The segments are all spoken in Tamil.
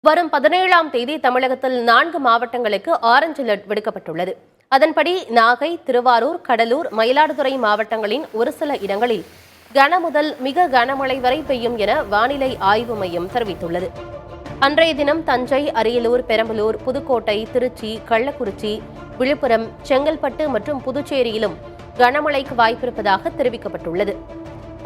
வரும் 17ஆம் தேதி தமிழகத்தில் 4 மாவட்டங்களுக்கு ஆரஞ்சு அலர்ட் விடுக்கப்பட்டுள்ளது. அதன்படி நாகை, திருவாரூர், கடலூர், மயிலாடுதுறை மாவட்டங்களின் ஒரு சில இடங்களில் கன முதல் மிக கனமழை வரை பெய்யும் என வானிலை ஆய்வு மையம் தெரிவித்துள்ளது. அன்றைய தினம் தஞ்சை, அரியலூர், பெரம்பலூர், புதுக்கோட்டை, திருச்சி, கள்ளக்குறிச்சி, விழுப்புரம், செங்கல்பட்டு மற்றும் புதுச்சேரியிலும் கனமழைக்கு வாய்ப்பிருப்பதாக தெரிவிக்கப்பட்டுள்ளது.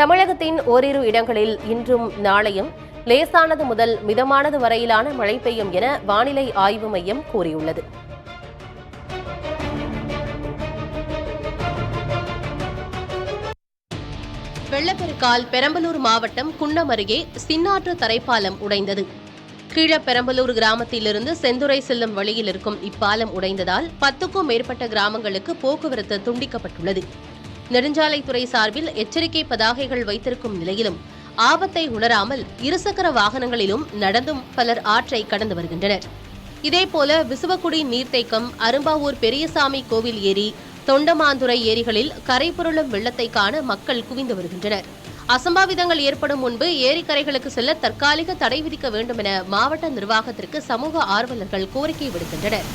தமிழகத்தின் ஓரிரு இடங்களில் இன்றும் நாளையும் லேசானது முதல் மிதமானது வரையிலான மழை பெய்யும் என வானிலை ஆய்வு மையம் கூறியுள்ளது. வெள்ளப்பெருக்கால் பெரம்பலூர் மாவட்டம் குன்னம் அருகே சின்னாற்று தரைப்பாலம் உடைந்தது. கீழப்பெரம்பலூர் கிராமத்திலிருந்து செந்துறை செல்லும் வழியில் இருக்கும் இப்பாலம் உடைந்ததால் 10க்கும் மேற்பட்ட கிராமங்களுக்கு போக்குவரத்து துண்டிக்கப்பட்டுள்ளது. நெடுஞ்சாலைத்துறை சார்பில் எச்சரிக்கை பதாகைகள் வைத்திருக்கும் நிலையிலும் ஆபத்தை உணராமல் இருசக்கர வாகனங்களிலும் நடந்தும் பலர் ஆற்றை கடந்து வருகின்றனர். இதேபோல விசுவக்குடி நீர்த்தேக்கம், அரும்பாவூர் பெரியசாமி கோவில் ஏரி, தொண்டமாந்துறை ஏரிகளில் கரை புரளும் வெள்ளத்தை காண மக்கள் குவிந்து வருகின்றனர். அசம்பாவிதங்கள் ஏற்படும் முன்பு ஏரிக்கரைகளுக்கு செல்ல தற்காலிக தடை விதிக்க வேண்டும் என மாவட்ட நிர்வாகத்திற்கு சமூக ஆர்வலர்கள் கோரிக்கை விடுக்கின்றனர்.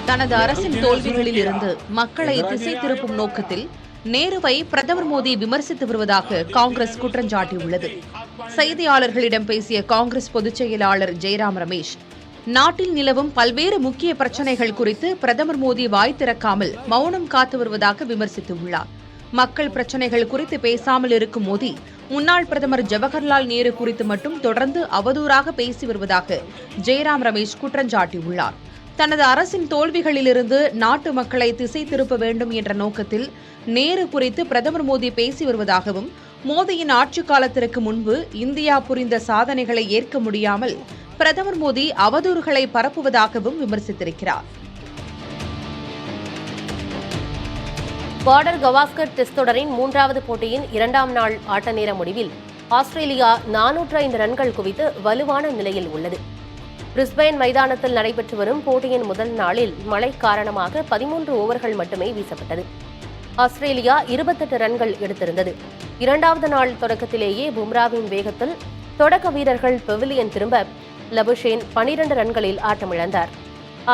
தனது அரசின் தோல்விகளில் இருந்து மக்களை திசை திருப்பும் நோக்கத்தில் நேருவை பிரதமர் மோடி விமர்சித்து வருவதாக காங்கிரஸ் குற்றம் சாட்டியுள்ளது. செய்தியாளர்களிடம் பேசிய காங்கிரஸ் பொதுச் செயலாளர் ஜெயராம் ரமேஷ், நாட்டில் நிலவும் பல்வேறு முக்கிய பிரச்சினைகள் குறித்து பிரதமர் மோடி வாய் திறக்காமல் மௌனம் காத்து வருவதாக விமர்சித்துள்ளார். மக்கள் பிரச்சினைகள் குறித்து பேசாமல் இருக்கும் மோடி முன்னாள் பிரதமர் ஜவஹர்லால் நேரு குறித்து மட்டும் தொடர்ந்து அவதூறாக பேசி வருவதாக ஜெயராம் ரமேஷ் குற்றம் சாட்டியுள்ளார். தனது அரசின் தோல்விகளிலிருந்து நாட்டு மக்களை திசை திருப்ப வேண்டும் என்ற நோக்கத்தில் நேரு குறித்து பிரதமர் மோடி பேசி வருவதாகவும், மோடியின் ஆட்சி காலத்திற்கு முன்பு இந்தியா புரிந்த சாதனைகளை ஏற்க முடியாமல் பிரதமர் மோடி அவதூறுகளை பரப்புவதாகவும் விமர்சித்திருக்கிறார். பார்டர் கவாஸ்கர் டெஸ்ட் தொடரின் 3வது போட்டியின் 2ஆம் நாள் ஆட்ட நேர முடிவில் ஆஸ்திரேலியா 405 ரன்கள் குவித்து வலுவான நிலையில் உள்ளது. பிரிஸ்பேன் மைதானத்தில் நடைபெற்று வரும் போட்டியின் முதல் நாளில் மழை காரணமாக 13 ஓவர்கள் மட்டுமே வீசப்பட்டது. ஆஸ்திரேலியா 28 ரன்கள் எடுத்திருந்தது. 2வது நாள் தொடக்கத்திலேயே பும்ராவின் வேகத்தில் தொடக்க வீரர்கள் பெவிலியன் திரும்ப லபுஷேன் 12 ரன்களில் ஆட்டமிழந்தார்.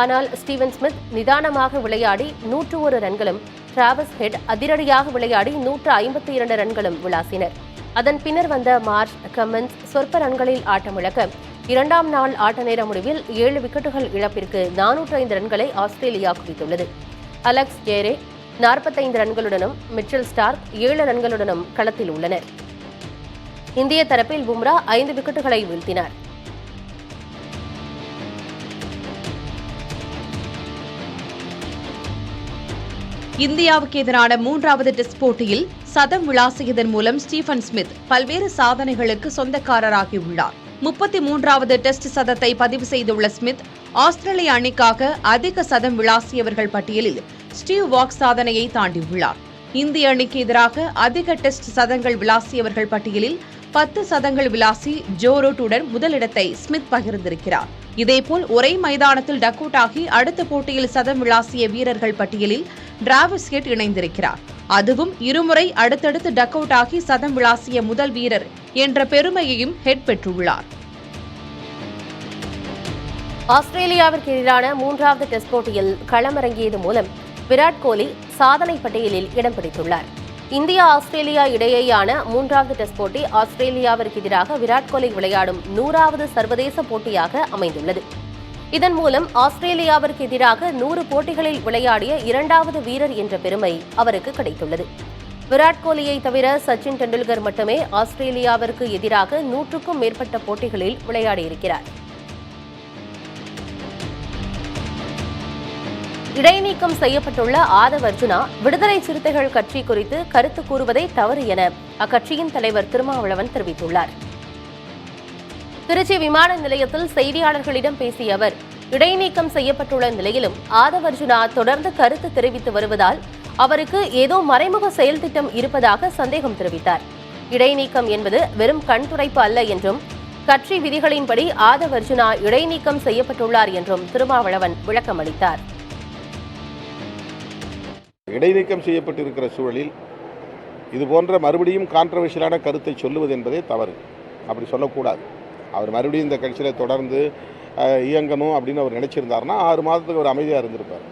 ஆனால் ஸ்டீவன் ஸ்மித் நிதானமாக விளையாடி 101 ரன்களும், டிராவிஸ் ஹெட் அதிரடியாக விளையாடி 152 ரன்களும் விளாசினர். அதன் பின்னர் வந்த மார்ஷ், கமின்ஸ் சொற்ப ரன்களில் ஆட்டமிழக்க 2ஆம் நாள் ஆட்ட நேர முடிவில் 7 விக்கெட்டுகள் இழப்பிற்கு 405 ரன்களை ஆஸ்திரேலியா குவித்துள்ளது. அலெக்ஸ் ஜேரே 45 ரன்களுடனும், மிச்சல் ஸ்டார்க் 7 ரன்களுடனும் களத்தில் உள்ளனர். இந்திய தரப்பில் பும்ரா 5 விக்கெட்டுகளை வீழ்த்தினார். இந்தியாவுக்கு எதிரான 3வது டெஸ்ட் போட்டியில் சதம் விளாசியதன் மூலம் ஸ்டீவன் ஸ்மித் பல்வேறு சாதனைகளுக்கு சொந்தக்காரராகியுள்ளார். 33வது டெஸ்ட் சதத்தை பதிவு செய்துள்ள ஸ்மித் ஆஸ்திரேலிய அணிக்காக அதிக சதம் விளாசியவர்கள் பட்டியலில் ஸ்டீவ் வாக் சாதனையை தாண்டியுள்ளார். இந்திய அணிக்கு எதிராக அதிக டெஸ்ட் சதங்கள் விளாசியவர்கள் பட்டியலில் 10 சதங்கள் விளாசி ஜோ ரூட்டுடன் முதலிடத்தை ஸ்மித் பகிர்ந்திருக்கிறார். இதேபோல் ஒரே மைதானத்தில் டக் அவுட் ஆகி அடுத்த போட்டியில் சதம் விளாசிய வீரர்கள் பட்டியலில் டிராவிஸ் ஹெட் இணைந்திருக்கிறார். அதுவும் இருமுறை அடுத்தடுத்து டக் அவுட் ஆகி சதம் விளாசிய முதல் வீரர் என்ற பெருமையையும் ஹெட் பெற்றுள்ளார். ஆஸ்திரேலியாவிற்கு எதிரான 3வது டெஸ்ட் போட்டியில் களமிறங்கியது மூலம் விராட் கோலி சாதனை பட்டியலில் இடம் பிடித்துள்ளார். இந்தியா ஆஸ்திரேலியா இடையேயான 3வது டெஸ்ட் போட்டி ஆஸ்திரேலியாவிற்கு எதிராக விராட் கோலி விளையாடும் 100வது சர்வதேச போட்டியாக அமைந்துள்ளது. இதன் மூலம் ஆஸ்திரேலியாவிற்கு எதிராக 100 போட்டிகளில் விளையாடிய 2வது வீரர் என்ற பெருமை அவருக்கு கிடைத்துள்ளது. விராட் கோலியை தவிர சச்சின் டெண்டுல்கர் மட்டுமே ஆஸ்திரேலியாவிற்கு எதிராக 100க்கும் மேற்பட்ட போட்டிகளில் விளையாடியிருக்கிறார். இடைநீக்கம் செய்யப்பட்டுள்ள ஆதவ் அர்ஜுனா விடுதலை சிறுத்தைகள் கட்சி குறித்து கருத்து கூறுவதை தவறு என அக்கட்சியின் தலைவர் திருமாவளவன் தெரிவித்துள்ளார். திருச்சி விமான நிலையத்தில் செய்தியாளர்களிடம் பேசிய அவர், இடைநீக்கம் செய்யப்பட்டுள்ள நிலையிலும் ஆதவ் அர்ஜுனா தொடர்ந்து கருத்து தெரிவித்து வருவதால் அவருக்கு ஏதோ மறைமுக செயல் திட்டம் இருப்பதாக சந்தேகம் தெரிவித்தார். இடைநீக்கம் என்பது வெறும் கண் துடைப்பு அல்ல என்றும் கட்சி விதிகளின்படி ஆதவ் அர்ஜுனா இடைநீக்கம் செய்யப்பட்டுள்ளார் என்றும் திருமாவளவன் விளக்கம் அளித்தார். இடைநீக்கம் செய்யப்பட்டிருக்கிற சூழலில் இதுபோன்ற மறுபடியும் கான்ட்ரவர்ஷியலான கருத்தை சொல்லுவது என்பதே தவறு. அப்படி சொல்லக்கூடாது. அவர் மறுபடியும் இந்த கட்சியில் தொடர்ந்து இயங்கணும் அப்படின்னு அவர் நினைச்சிருந்தாருன்னா 6 மாதத்துக்கு அவர் அமைதியாக இருந்திருப்பார்.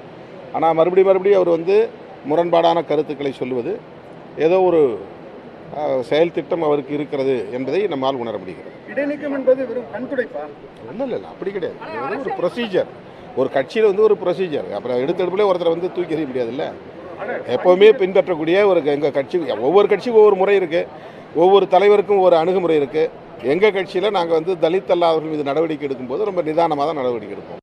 ஆனால் மறுபடியும் அவர் முரண்பாடான கருத்துக்களை சொல்லுவது ஏதோ ஒரு செயல் திட்டம் அவருக்கு இருக்கிறது என்பதை நம்மால் உணர முடிகிறது. இடைநீக்கம் என்பது வெறும் கண்துடைப்பா? இல்லை, அப்படி கிடையாது. ஒரு ப்ரொசீஜர், ஒரு கட்சியில் ஒரு ப்ரொசீஜர். அப்புறம் எடுத்தெடுப்புலேயே ஒருத்தரை தூக்கி எறிய முடியாதுல்ல. எப்போவுமே பின்பற்றக்கூடிய எங்கள் கட்சி, ஒவ்வொரு கட்சிக்கும் ஒவ்வொரு முறை இருக்குது, ஒவ்வொரு தலைவருக்கும் ஒரு அணுகுமுறை இருக்குது. எங்கள் கட்சியில் நாங்கள் தலித் அல்லாதவர்கள் மீது நடவடிக்கை எடுக்கும்போது ரொம்ப நிதானமாக தான் நடவடிக்கை எடுப்போம்.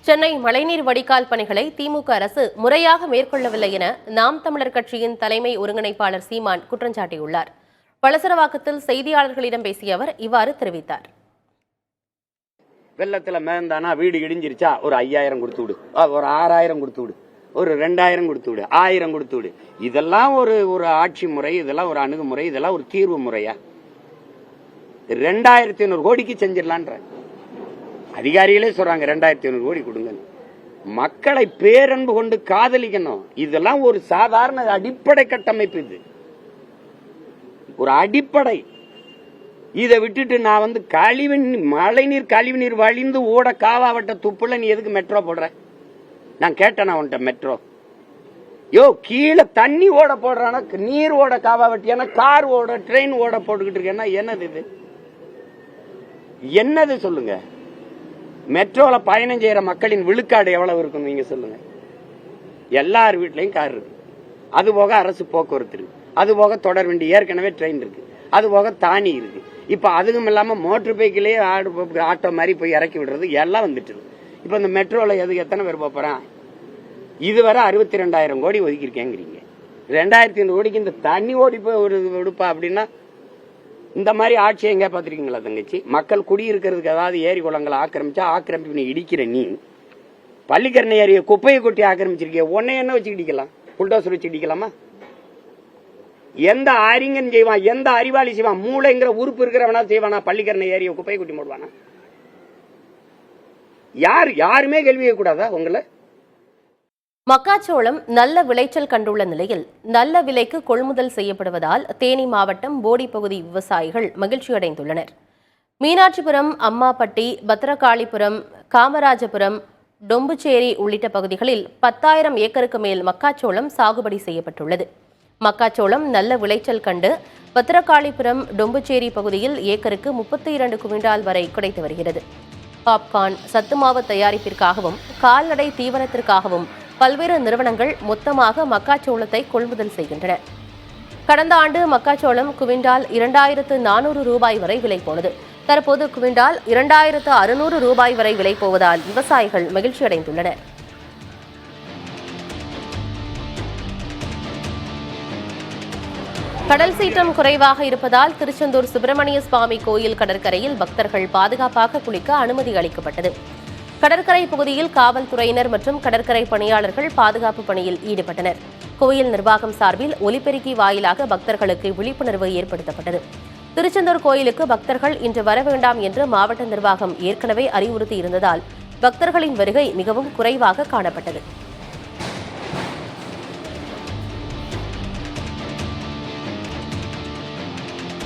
சென்னை மழைநீர் வடிகால் பணிகளை திமுக அரசு முறையாக மேற்கொள்ளவில்லை என நாம் தமிழர் கட்சியின் தலைமை ஒருங்கிணைப்பாளர் சீமான் குற்றம் சாட்டியுள்ளார். வளசரவாக்கத்தில் செய்தியாளர்களிடம் பேசிய அவர் இவ்வாறு தெரிவித்தார். வெள்ளத்துல மேந்தானா வீடு இடிஞ்சிருச்சா ஒரு 5000 கொடுத்து விடு, ஒரு 6000 கொடுத்து விடு, ஒரு 2000 கொடுத்து விடு, 1000 கொடுத்து விடு. இதெல்லாம் ஒரு ஆட்சி முறை, இதெல்லாம் ஒரு அணுகுமுறை, இதெல்லாம் ஒரு தீர்வு முறையா? 2500 கோடிக்கு செஞ்சிடலான்ற அதிகாரிகளே சொல்றாங்க 2500 கோடி கொடுங்க. மக்களை பேரன்பு கொண்டு காதலிக்கணும். இதெல்லாம் ஒரு சாதாரண அடிப்படை கட்டமைப்பு. இது ஒரு அடிப்படை. இதை விட்டுட்டு நான் மழைநீர் கழிவுநீர் வழிந்து ஓட காவாவட்ட துப்புல நீ எதுக்கு மெட்ரோ போடுற? நான் கேட்டேன் உன்ட்ட மெட்ரோ. கீழே தண்ணி ஓட போடுறானா, நீர் ஓட காவாவட்டியான கார் ஓட ட்ரெயின் ஓட போட்டுக்கிட்டு இருக்கேன்னா என்னது இது? என்னது சொல்லுங்க? மெட்ரோல பயணம் செய்யற மக்களின் விழுக்காடு எவ்வளவு இருக்கும் நீங்க சொல்லுங்க. எல்லார் வீட்லயும் கார் இருக்கு, அது போக அரசு போக்குவரத்து இருக்கு, அது போக தொடர் வண்டி, ஏற்கனவே ட்ரெயின் இருக்கு, அது போக தானி இருக்கு. இப்ப அதுவும் இல்லாம மோட்டர் பைக்கிலே ஆட்டோ மாதிரி போய் இறக்கி விடுறது எல்லாம் வந்துட்டு. இப்ப இந்த மெட்ரோல எத்தனை பேர் போறான்? இதுவரை 62,000 கோடி ஒதுக்கிருக்கேங்கிறீங்க. 2500 கோடிக்கு இந்த தண்ணி ஓடி போய் ஒரு விடுப்பா அப்படின்னா இந்த மாதிரி ஆட்சியை எங்க பாத்திருக்கீங்களா தங்கச்சி? மக்கள் குடியிருக்கிறதுக்கு ஏதாவது ஏரி குளங்களை ஆக்கிரமிச்சா ஆக்கிரமிப்பு இடிக்கிற நீ பள்ளிக்கரணை ஏரிய குப்பையை கொட்டி ஆக்கிரமிச்சிருக்கிய. உன்னை என்ன வச்சு இடிக்கலாம்? புல்டோசர் வச்சு இடிக்கலாமா? எந்த அறிஞன் செய்வான்? எந்த அறிவாளி செய்வான்? மூளைங்கிற உறுப்பு இருக்கிறவனா செய்வானா? பள்ளிக்கரணை ஏரிய குப்பையை கொட்டி மூடுவானா? யாருமே கேள்வி கூடாதா உங்களை? மக்காச்சோளம் நல்ல விளைச்சல் கண்டுள்ள நிலையில் நல்ல விலைக்கு கொள்முதல் செய்யப்படுவதால் தேனி மாவட்டம் போடி பகுதி விவசாயிகள் மகிழ்ச்சியடைந்துள்ளனர். மீனாட்சிபுரம், அம்மாப்பட்டி, பத்திரகாளிபுரம், காமராஜபுரம், டொம்புச்சேரி உள்ளிட்ட பகுதிகளில் 10,000 ஏக்கருக்கு மேல் மக்காச்சோளம் சாகுபடி செய்யப்பட்டுள்ளது. மக்காச்சோளம் நல்ல விளைச்சல் கண்டு பத்திரகாளிபுரம், டொம்புச்சேரி பகுதியில் ஏக்கருக்கு 32 குவிண்டால் வரை கிடைத்து வருகிறது. பாப்கார்ன், சத்துமாவு தயாரிப்பிற்காகவும் கால்நடை தீவனத்திற்காகவும் பல்வேறு நிறுவனங்கள் மொத்தமாக மக்காச்சோளத்தை கொள்முதல் செய்கின்றன. கடந்த ஆண்டு மக்காச்சோளம் குவிண்டால் 2,400 ரூபாய் வரை விலை போனது. தற்போது குவிண்டால் 2,600 ரூபாய் வரை விலை போவதால் விவசாயிகள் மகிழ்ச்சியடைந்துள்ளனர். கடல் சீற்றம் குறைவாக இருப்பதால் திருச்செந்தூர் சுப்பிரமணிய சுவாமி கோயில் கடற்கரையில் பக்தர்கள் பாதுகாப்பாக குளிக்க அனுமதி அளிக்கப்பட்டது. கடற்கரை பகுதியில் காவல்துறையினர் மற்றும் கடற்கரை பணியாளர்கள் பாதுகாப்பு பணியில் ஈடுபட்டனர். கோயில் நிர்வாகம் சார்பில் ஒலிபெருக்கி வாயிலாக பக்தர்களுக்கு விழிப்புணர்வு ஏற்படுத்தப்பட்டது. திருச்செந்தூர் கோயிலுக்கு பக்தர்கள் இன்று வர வேண்டாம் என்று மாவட்ட நிர்வாகம் ஏற்கனவே அறிவுறுத்தியிருந்ததால் பக்தர்களின் வருகை மிகவும் குறைவாக காணப்பட்டது.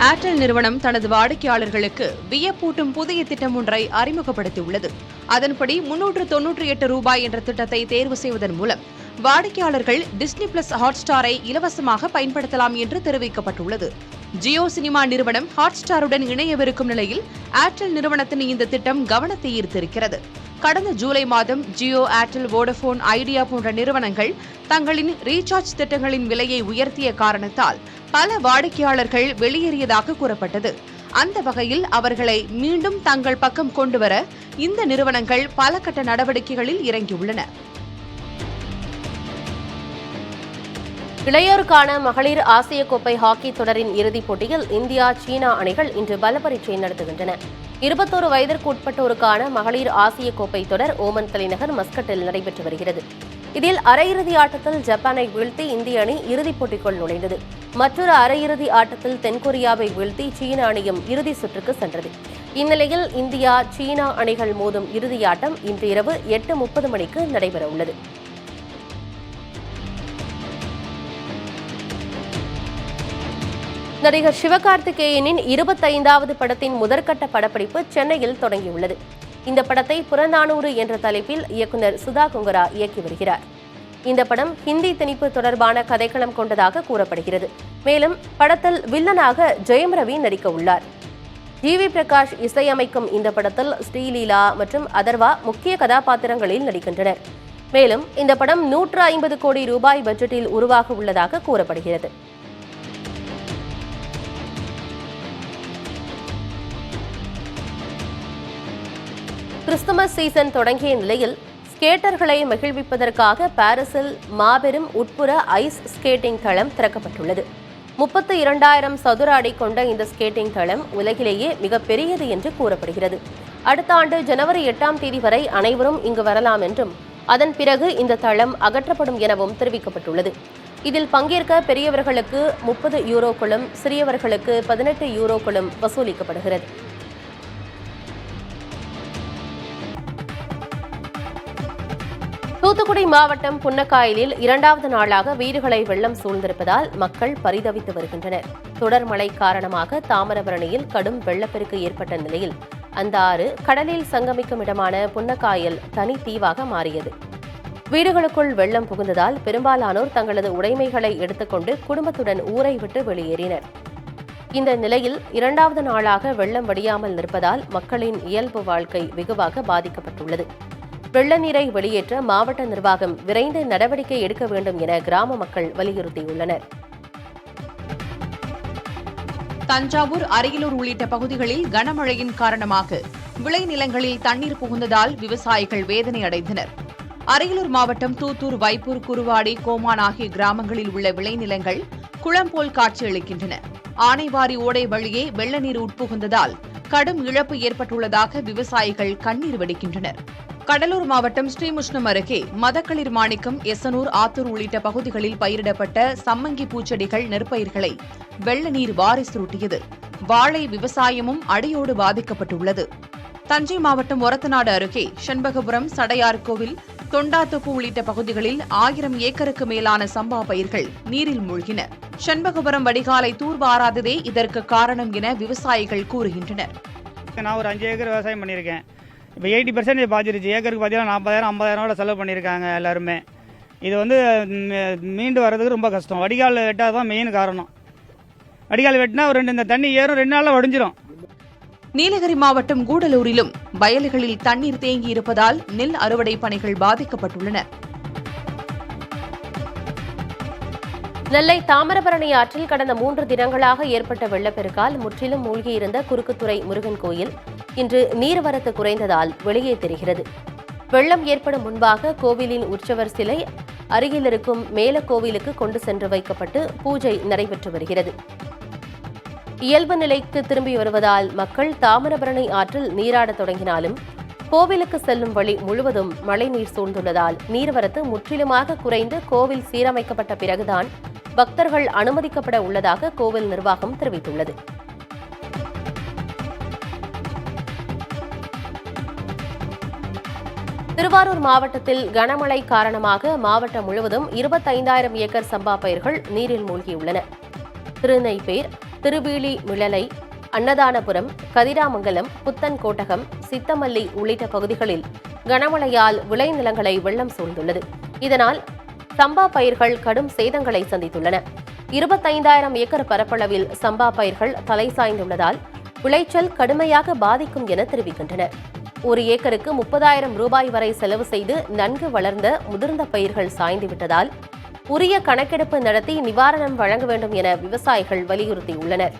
ஏர்டெல் நிறுவனம் தனது வாடிக்கையாளர்களுக்கு வியப்பூட்டும் புதிய திட்டம் ஒன்றை அறிமுகப்படுத்தியுள்ளது. அதன்படி 398 ரூபாய் என்ற திட்டத்தை தேர்வு செய்வதன் மூலம் வாடிக்கையாளர்கள் டிஸ்னி பிளஸ் ஹாட்ஸ்டாரை இலவசமாக பயன்படுத்தலாம் என்று தெரிவிக்கப்பட்டுள்ளது. ஜியோ சினிமா நிறுவனம் ஹாட்ஸ்டாருடன் இணையவிருக்கும் நிலையில் ஏர்டெல் நிறுவனத்தின் இந்த திட்டம் கவனத்தை ஈர்த்திருக்கிறது. கடந்த ஜூலை மாதம் ஜியோ, ஏர்டெல், வோடபோன், ஐடியா போன்ற நிறுவனங்கள் தங்களின் ரீசார்ஜ் திட்டங்களின் விலையை உயர்த்திய காரணத்தால் பல வாடிக்கையாளர்கள் வெளியேறியதாக கூறப்பட்டது. அந்த வகையில் அவர்களை மீண்டும் தங்கள் பக்கம் கொண்டுவர இந்த நிறுவனங்கள் பல கட்ட நடவடிக்கைகளில் இறங்கியுள்ளன. இளையோருக்கான மகளிர் ஆசிய கோப்பை ஹாக்கி தொடரின் இறுதிப் போட்டியில் இந்தியா, சீனா அணிகள் இன்று பல பரீட்சை நடத்துகின்றன. 21 வயதிற்கு உட்பட்டோருக்கான மகளிர் ஆசிய கோப்பை தொடர் ஓமன் தலைநகர் மஸ்கட்டில் நடைபெற்று வருகிறது. இதில் அரையிறுதி ஆட்டத்தில் ஜப்பானை வீழ்த்தி இந்திய அணி இறுதிப் போட்டிக்குள் நுழைந்தது. மற்றொரு அரையிறுதி ஆட்டத்தில் தென்கொரியாவை வீழ்த்தி சீன அணியும் இறுதி சுற்றுக்கு சென்றது. இந்நிலையில் இந்தியா சீனா அணிகள் மோதும் இறுதியாட்டம் இன்று இரவு 8:30 மணிக்கு நடைபெறவுள்ளது. நடிகர் சிவகார்த்திகேயனின் 25வது படத்தின் முதற்கட்ட படப்பிடிப்பு சென்னையில் தொடங்கியுள்ளது. இந்த படத்தை புறநானூறு என்ற தலைப்பில் இயக்குநர் சுதா கொங்கரா இயக்கி வருகிறார். இந்த படம் ஹிந்தி திணிப்பு தொடர்பான கதைக்களம் கொண்டதாக கூறப்படுகிறது. மேலும் படத்தில் வில்லனாக ஜெயம் ரவி நடிக்க உள்ளார். ஜிவி பிரகாஷ் இசையமைக்கும் இந்த படத்தில் ஸ்ரீலீலா மற்றும் அதர்வா முக்கிய கதாபாத்திரங்களில் நடிக்கின்றனர். மேலும் இந்த படம் 150 கோடி ரூபாய் பட்ஜெட்டில் உருவாக உள்ளதாக கூறப்படுகிறது. கிறிஸ்துமஸ் சீசன் தொடங்கிய நிலையில் ஸ்கேட்டர்களை மகிழ்விப்பதற்காக பாரிஸில் மாபெரும் உட்புற ஐஸ் ஸ்கேட்டிங் தளம் திறக்கப்பட்டுள்ளது. 32,000 சதுர அடி கொண்ட இந்த ஸ்கேட்டிங் தளம் உலகிலேயே மிகப்பெரியது என்று கூறப்படுகிறது. அடுத்த ஆண்டு ஜனவரி 8ஆம் தேதி வரை அனைவரும் இங்கு வரலாம் என்றும் அதன் பிறகு இந்த தளம் அகற்றப்படும் எனவும் தெரிவிக்கப்பட்டுள்ளது. இதில் பங்கேற்க பெரியவர்களுக்கு 30 யூரோக்களும் சிறியவர்களுக்கு 18 யூரோக்களும் வசூலிக்கப்படுகிறது. தூத்துக்குடி மாவட்டம் புன்னக்காயலில் 2வது நாளாக வீடுகளை வெள்ளம் சூழ்ந்திருப்பதால் மக்கள் பரிதவித்து வருகின்றனர். தொடர் மழை காரணமாக தாமிரபரணியில் கடும் வெள்ளப்பெருக்கு ஏற்பட்ட நிலையில் அந்த ஆறு கடலில் சங்கமிக்கும் இடமான புன்னக்காயல் தனி தீவாக மாறியது. வீடுகளுக்குள் வெள்ளம் புகுந்ததால் பெரும்பாலானோர் தங்களது உடைமைகளை எடுத்துக்கொண்டு குடும்பத்துடன் ஊரை விட்டு வெளியேறினர். இந்த நிலையில் 2வது நாளாக வெள்ளம் வடியாமல் நிற்பதால் மக்களின் இயல்பு வாழ்க்கை வெகுவாக பாதிக்கப்பட்டுள்ளது. வெள்ள நீரை வெளியேற்ற மாவட்ட நிர்வாகம் விரைந்து நடவடிக்கை எடுக்க வேண்டும் என கிராம மக்கள் வலியுறுத்தியுள்ளனர். தஞ்சாவூர், அரியலூர் உள்ளிட்ட பகுதிகளில் கனமழையின் காரணமாக விளைநிலங்களில் தண்ணீர் புகுந்ததால் விவசாயிகள் வேதனை அடைந்தனர். அரியலூர் மாவட்டம் தூத்தூர், வைப்பூர், குருவாடி, கோமான் ஆகிய கிராமங்களில் உள்ள விளைநிலங்கள் குளம் போல் காட்சியளிக்கின்றன. ஆனைவாரி ஓடை வழியே வெள்ள நீர் உட்புகுந்ததால் கடும் இழப்பு ஏற்பட்டுள்ளதாக விவசாயிகள் கண்ணீர் வடிக்கின்றனர். கடலூர் மாவட்டம் ஸ்ரீமுஷ்ணம் அருகே மதக்களிர் மாணிக்கம், எசனூர், ஆத்தூர் உள்ளிட்ட பகுதிகளில் பயிரிடப்பட்ட சம்மங்கி பூச்செடிகள், நெற்பயிர்களை வெள்ள நீர் வாரி சுருட்டியது. வாழை விவசாயமும் அடியோடு பாதிக்கப்பட்டுள்ளது. தஞ்சை மாவட்டம் ஒரத்தநாடு அருகே செண்பகபுரம், சடையார் கோவில், தொண்டாத்தோப்பு உள்ளிட்ட பகுதிகளில் 1000 ஏக்கருக்கு மேலான சம்பா பயிர்கள் நீரில் மூழ்கின. செண்பகபுரம் வடிகாலை தூர்வாராததே இதற்கு காரணம் என விவசாயிகள் கூறுகின்றனர். நான் ஒரு 5 ஏக்கர் விவசாயம் பண்ணியிருக்கேன். இப்போ 80% பாதிச்சிருச்சு. ஏக்கருக்கு பார்த்தீங்கன்னா 40,000 50,000 செலவு பண்ணியிருக்காங்க எல்லாருமே. இது மீண்டு வர்றதுக்கு ரொம்ப கஷ்டம். வடிகால் வெட்டாதான் தான் மெயின் காரணம். வடிகால் வெட்டினா இந்த தண்ணி ஏறும், 2 நாளில் வடிஞ்சிரும். நீலகிரி மாவட்டம் கூடலூரிலும் வயல்களில் தண்ணீர் தேங்கி இருப்பதால் நெல் அறுவடை பணிகள் பாதிக்கப்பட்டுள்ளன. நெல்லை தாமிரபரணி ஆற்றில் கடந்த 3 தினங்களாக ஏற்பட்ட வெள்ளப்பெருக்கால் முற்றிலும் மூழ்கியிருந்த குறுக்குத்துறை முருகன் கோயில் இன்று நீர்வரத்து குறைந்ததால் வெளியே தெரிகிறது. வெள்ளம் ஏற்படும் முன்பாக கோவிலின் உற்சவர் சிலை அருகில் இருக்கும் மேல கோவிலுக்கு கொண்டு சென்று வைக்கப்பட்டு பூஜை நடைபெற்று வருகிறது. இயல்பு நிலைக்கு திரும்பி வருவதால் மக்கள் தாமிரபரணி ஆற்றில் நீராடத் தொடங்கினாலும் கோவிலுக்கு செல்லும் வழி முழுவதும் மழைநீர் சூழ்ந்துள்ளதால் நீர்வரத்து முற்றிலுமாக குறைந்து கோவில் சீரமைக்கப்பட்ட பிறகுதான் பக்தர்கள் அனுமதிக்கப்பட உள்ளதாக கோவில் நிர்வாகம் தெரிவித்துள்ளது. திருவாரூர் மாவட்டத்தில் கனமழை காரணமாக மாவட்டம் முழுவதும் 25,000 ஏக்கர் சம்பா பயிர்கள் நீரில் மூழ்கியுள்ளன. திருநெய்ப்பேர், திருவீழி மிளலை, அன்னதானபுரம், கதிராமங்கலம், புத்தன்கோட்டகம், சித்தமல்லி உள்ளிட்ட பகுதிகளில் கனமழையால் விளைநிலங்களை வெள்ளம் சூழ்ந்துள்ளது. இதனால் சம்பா பயிர்கள் கடும் சேதங்களை சந்தித்துள்ளன. 25,000 ஏக்கர் பரப்பளவில் சம்பா பயிர்கள் தலை சாய்ந்துள்ளதால் விளைச்சல் கடுமையாக பாதிக்கும் என தெரிவிக்கின்றனர். 1 ஏக்கருக்கு 30,000 ரூபாய் வரை செலவு செய்து நன்கு வளர்ந்த முதிர்ந்த பயிர்கள் சாய்ந்துவிட்டதால் உரிய கணக்கெடுப்பு நடத்தி நிவாரணம் வழங்க வேண்டும் என விவசாயிகள் வலியுறுத்தியுள்ளனர்.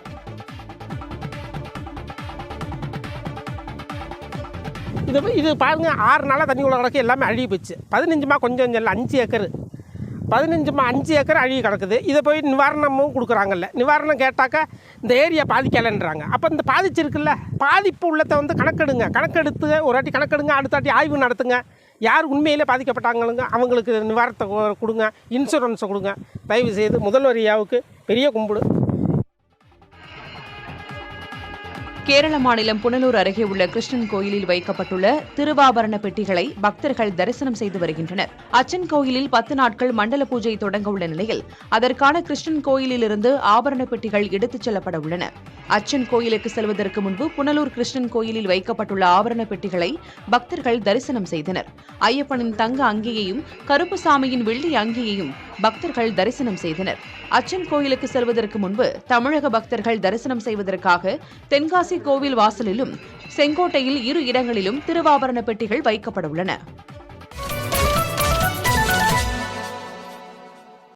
இது பாருங்க, 6 நாளாக தண்ணி உள்ள கிடக்கு, எல்லாமே அழுகி போச்சு. 15மா கொஞ்சம் இல்லை, 5 ஏக்கர் 5 ஏக்கர் அழுகி கிடக்குது. இதை போய் நிவாரணமும் கொடுக்குறாங்கல்ல. நிவாரணம் கேட்டாக்கா இந்த ஏரியா பாதிக்கலைன்றாங்க. அப்போ இந்த பாதிச்சிருக்குல்ல, பாதிப்பு உள்ளத்தை கணக்கெடுங்க. கணக்கெடுத்து ஒரு வாட்டி கணக்கெடுங்க, அடுத்த வாட்டி ஆய்வு நடத்துங்க. யார் உண்மையிலே பாதிக்கப்பட்டாங்களுங்க அவங்களுக்கு நிவாரணத்தை கொடுங்க, இன்சூரன்ஸை கொடுங்க. தயவு செய்து முதல்வர் ஐயாவுக்கு பெரிய கும்பிடு. கேரள மாநிலம் புனலூர் அருகே உள்ள கிருஷ்ணன் கோயிலில் வைக்கப்பட்டுள்ள திருவாபரண பெட்டிகளை பக்தர்கள் தரிசனம் செய்து வருகின்றனர். அச்சன் கோயிலில் 10 நாட்கள் மண்டல பூஜை தொடங்க உள்ள நிலையில் அதற்கான கிருஷ்ணன் கோயிலிலிருந்து ஆபரண பெட்டிகள் எடுத்துச் செல்லப்பட உள்ளன. அச்சன் கோயிலுக்கு செல்வதற்கு முன்பு புனலூர் கிருஷ்ணன் கோயிலில் வைக்கப்பட்டுள்ள ஆபரண பெட்டிகளை பக்தர்கள் தரிசனம் செய்தனர். ஐயப்பனின் தங்க அங்கியையும் கருப்புசாமியின் வெள்ளி அங்கியையும் பக்தர்கள் தரிசனம் செய்தனர். அச்சன் கோயிலுக்கு செல்வதற்கு முன்பு தமிழக பக்தர்கள் தரிசனம் செய்வதற்காக தென்காசி கோவில் வாசலிலும் செங்கோட்டையில் 2 இடங்களிலும் திருவாபரண பெட்டிகள் வைக்கப்பட உள்ளன.